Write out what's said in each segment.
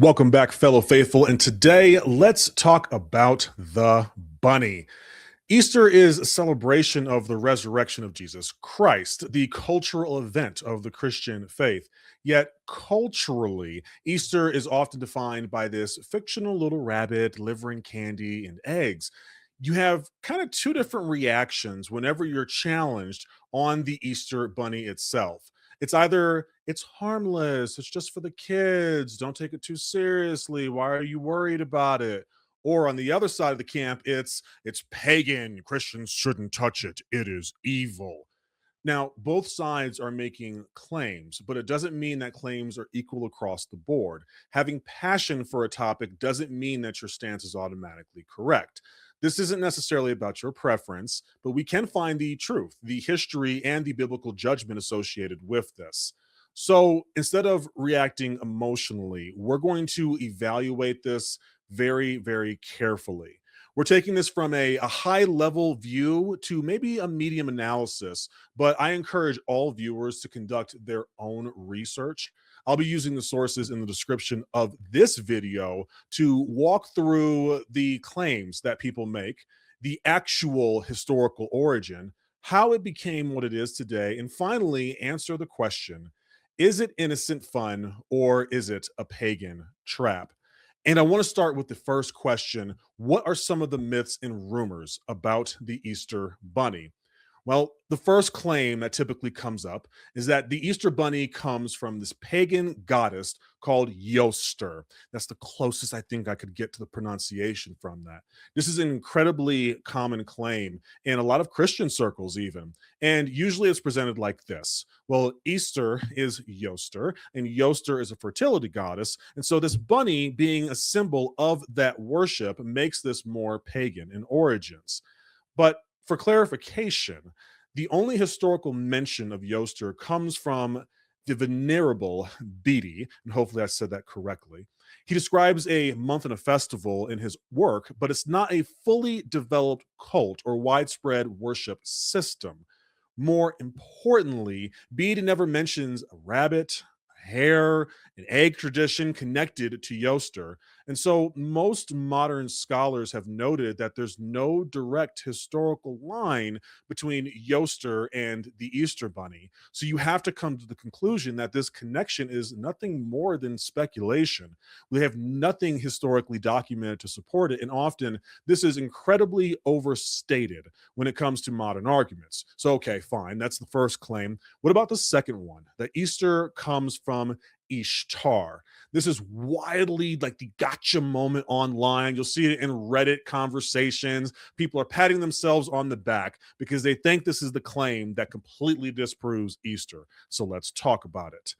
Welcome back, fellow faithful. And today, let's talk about the bunny. Easter is a celebration of the resurrection of Jesus Christ, the cultural event of the Christian faith. Yet, culturally, Easter is often defined by this fictional little rabbit delivering candy and eggs. You have kind of two different reactions whenever you're challenged on the Easter bunny itself. It's either it's harmless, it's just for the kids, don't take it too seriously, why are you worried about it? Or on the other side of the camp, it's pagan, Christians shouldn't touch it, it is evil. Now, both sides are making claims, but it doesn't mean that claims are equal across the board. Having passion for a topic doesn't mean that your stance is automatically correct. This isn't necessarily about your preference, but we can find the truth, the history, and the biblical judgment associated with this. So instead of reacting emotionally, we're going to evaluate this very, very carefully. We're taking this from a high level view to maybe a medium analysis, but I encourage all viewers to conduct their own research. I'll be using the sources in the description of this video to walk through the claims that people make, the actual historical origin, how it became what it is today, and finally answer the question, is it innocent fun or is it a pagan trap? And I want to start with the first question. What are some of the myths and rumors about the Easter bunny? Well, the first claim that typically comes up is that the Easter bunny comes from this pagan goddess called Yaster. That's the closest I think I could get to the pronunciation from that. This is an incredibly common claim in a lot of Christian circles, even. And usually it's presented like this. Well, Easter is Yaster, and Yaster is a fertility goddess. And so this bunny, being a symbol of that worship, makes this more pagan in origins. But for clarification, the only historical mention of Yaster comes from the venerable Bede, and hopefully I said that correctly. He describes a month and a festival in his work, but it's not a fully developed cult or widespread worship system. More importantly, Bede never mentions a rabbit, a hare, an egg tradition connected to Yaster. And so most modern scholars have noted that there's no direct historical line between Yaster and the Easter Bunny. So you have to come to the conclusion that this connection is nothing more than speculation. We have nothing historically documented to support it. And often this is incredibly overstated when it comes to modern arguments. So, okay, fine. That's the first claim. What about the second one? That Easter comes from Ishtar. This is widely like the gotcha moment online. You'll see it in Reddit conversations. People are patting themselves on the back because they think this is the claim that completely disproves Easter. So let's talk about it.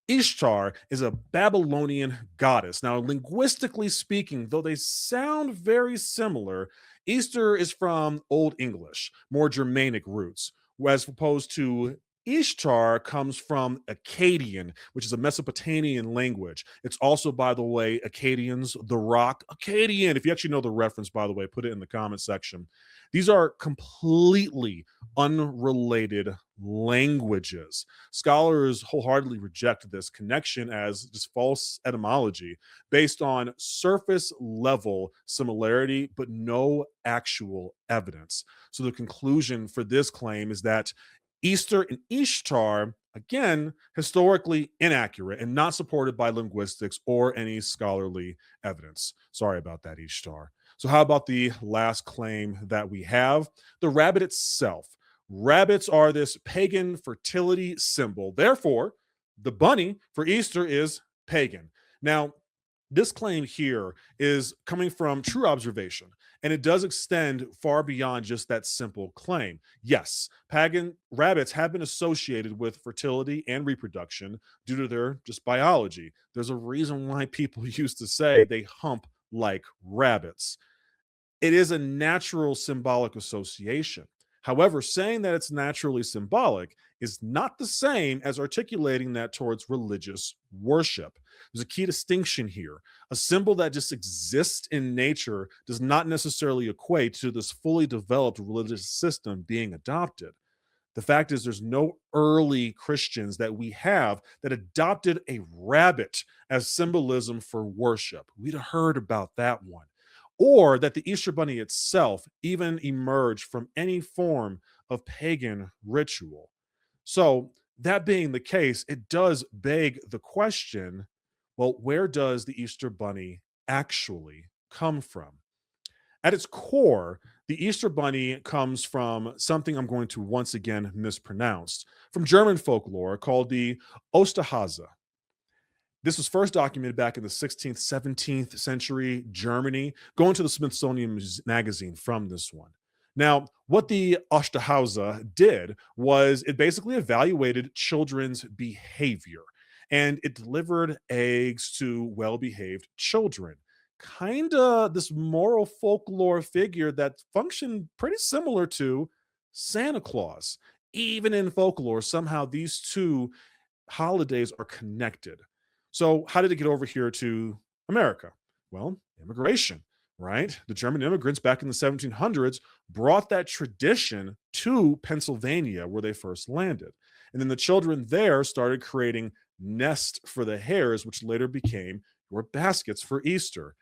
Ishtar is a Babylonian goddess. Now, linguistically speaking, though they sound very similar, Easter is from Old English, more Germanic roots, as opposed to Ishtar comes from Akkadian, which is a Mesopotamian language. It's also, by the way, Akkadians, the rock, Akkadian. If you actually know the reference, by the way, put it in the comment section. These are completely unrelated languages. Scholars wholeheartedly reject this connection as just false etymology based on surface level similarity, but no actual evidence. So the conclusion for this claim is that Easter and Ishtar, again, historically inaccurate and not supported by linguistics or any scholarly evidence. Sorry about that, Ishtar. So, how about the last claim that we have? The rabbit itself. Rabbits are this pagan fertility symbol. Therefore, the bunny for Easter is pagan. Now, this claim here is coming from true observation, and it does extend far beyond just that simple claim. Yes, pagan rabbits have been associated with fertility and reproduction due to their just biology. There's a reason why people used to say they hump like rabbits. It is a natural symbolic association. However, saying that it's naturally symbolic is not the same as articulating that towards religious worship. There's a key distinction here. A symbol that just exists in nature does not necessarily equate to this fully developed religious system being adopted. The fact is, there's no early Christians that we have that adopted a rabbit as symbolism for worship. We'd have heard about that one. Or that the Easter Bunny itself even emerged from any form of pagan ritual. So, that being the case, it does beg the question, well, where does the Easter Bunny actually come from? At its core, the Easter Bunny comes from something I'm going to once again mispronounce, from German folklore called the Osterhase. This was first documented back in the 16th, 17th century Germany, going to the Smithsonian magazine from this one. Now, what the Osterhase did was it basically evaluated children's behavior and it delivered eggs to well behaved children. Kind of this moral folklore figure that functioned pretty similar to Santa Claus. Even in folklore, somehow these two holidays are connected. So, how did it get over here to America? Well, immigration, right? The German immigrants back in the 1700s brought that tradition to Pennsylvania where they first landed. And then the children there started creating nests for the hares, which later became your baskets for Easter.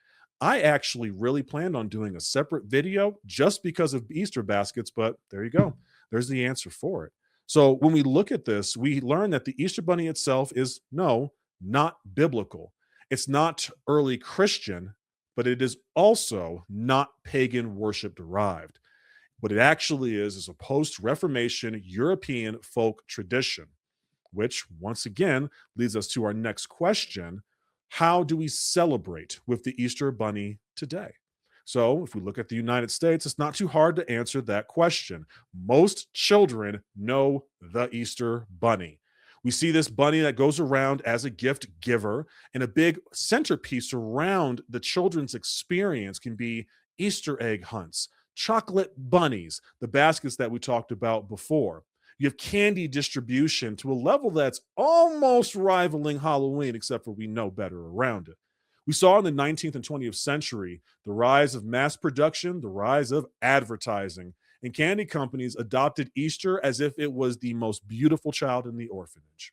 I actually really planned on doing a separate video just because of Easter baskets, but there you go. There's the answer for it. So when we look at this, we learn that the Easter Bunny itself is no, not biblical. It's not early Christian, but it is also not pagan worship derived. What it actually is a post Reformation European folk tradition, which once again leads us to our next question. How do we celebrate with the Easter Bunny today? So, if we look at the United States, it's not too hard to answer that question. Most children know the Easter Bunny. We see this bunny that goes around as a gift giver, and a big centerpiece around the children's experience can be Easter egg hunts, chocolate bunnies, the baskets that we talked about before. You have candy distribution to a level that's almost rivaling Halloween, except for we know better around it. We saw in the 19th and 20th century the rise of mass production, the rise of advertising, and candy companies adopted Easter as if it was the most beautiful child in the orphanage.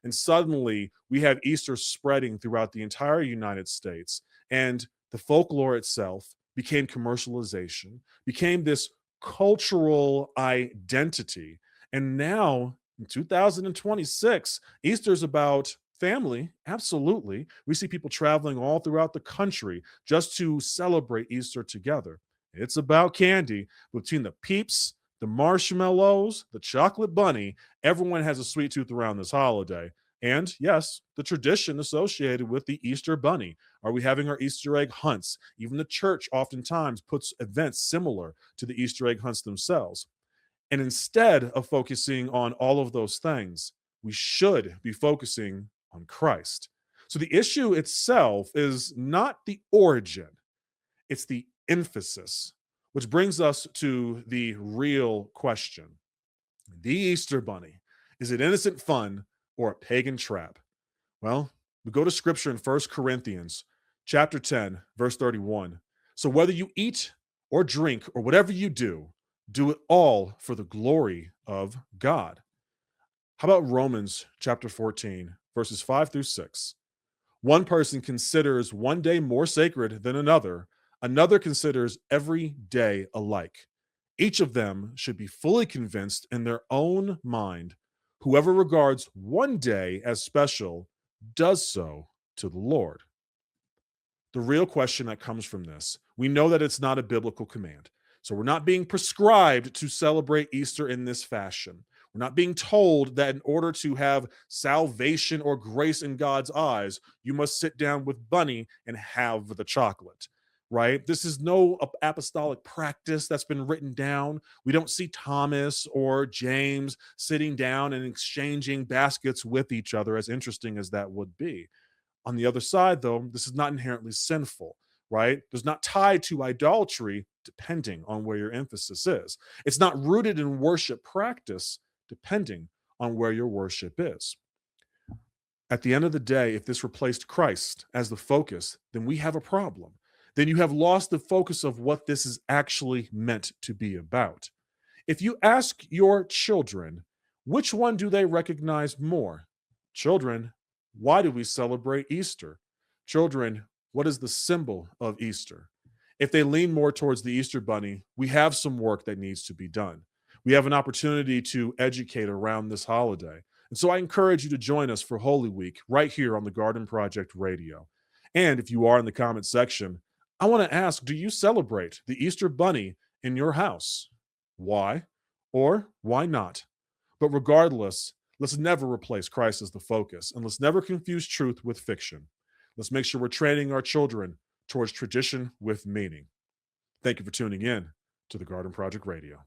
And suddenly we have Easter spreading throughout the entire United States, and the folklore itself became commercialization, became this cultural identity. And now in 2026, Easter is about family. Absolutely. We see people traveling all throughout the country just to celebrate Easter together. It's about candy. Between the peeps, the marshmallows, the chocolate bunny, everyone has a sweet tooth around this holiday. And yes, the tradition associated with the Easter bunny. Are we having our Easter egg hunts? Even the church oftentimes puts events similar to the Easter egg hunts themselves. And instead of focusing on all of those things, we should be focusing on Christ. So the issue itself is not the origin, it's the emphasis, which brings us to the real question. The Easter Bunny, is it innocent fun or a pagan trap? Well, we go to scripture in 1 Corinthians chapter 10, verse 31. So whether you eat or drink or whatever you do it all for the glory of God. How about Romans chapter 14, verses 5 through 6? One person considers one day more sacred than another. Another considers every day alike. Each of them should be fully convinced in their own mind. Whoever regards one day as special does so to the Lord. The real question that comes from this, we know that it's not a biblical command. So we're not being prescribed to celebrate Easter in this fashion. We're not being told that in order to have salvation or grace in God's eyes, you must sit down with Bunny and have the chocolate, right? This is no apostolic practice that's been written down. We don't see Thomas or James sitting down and exchanging baskets with each other, as interesting as that would be. On the other side, though, this is not inherently sinful, right? There's not tied to idolatry, depending on where your emphasis is. It's not rooted in worship practice, depending on where your worship is. At the end of the day, if this replaced Christ as the focus, then we have a problem. Then you have lost the focus of what this is actually meant to be about. If you ask your children, Which one do they recognize more? Children, why do we celebrate Easter? Children, what is the symbol of Easter? If they lean more towards the Easter bunny, we have some work that needs to be done. We have an opportunity to educate around this holiday. And so I encourage you to join us for Holy Week right here on the Garden Project Radio. And if you are in the comment section, I want to ask, do you celebrate the Easter bunny in your house? Why or why not? But regardless, let's never replace Christ as the focus, and let's never confuse truth with fiction. Let's make sure we're training our children towards tradition with meaning. Thank you for tuning in to the Garden Project Radio.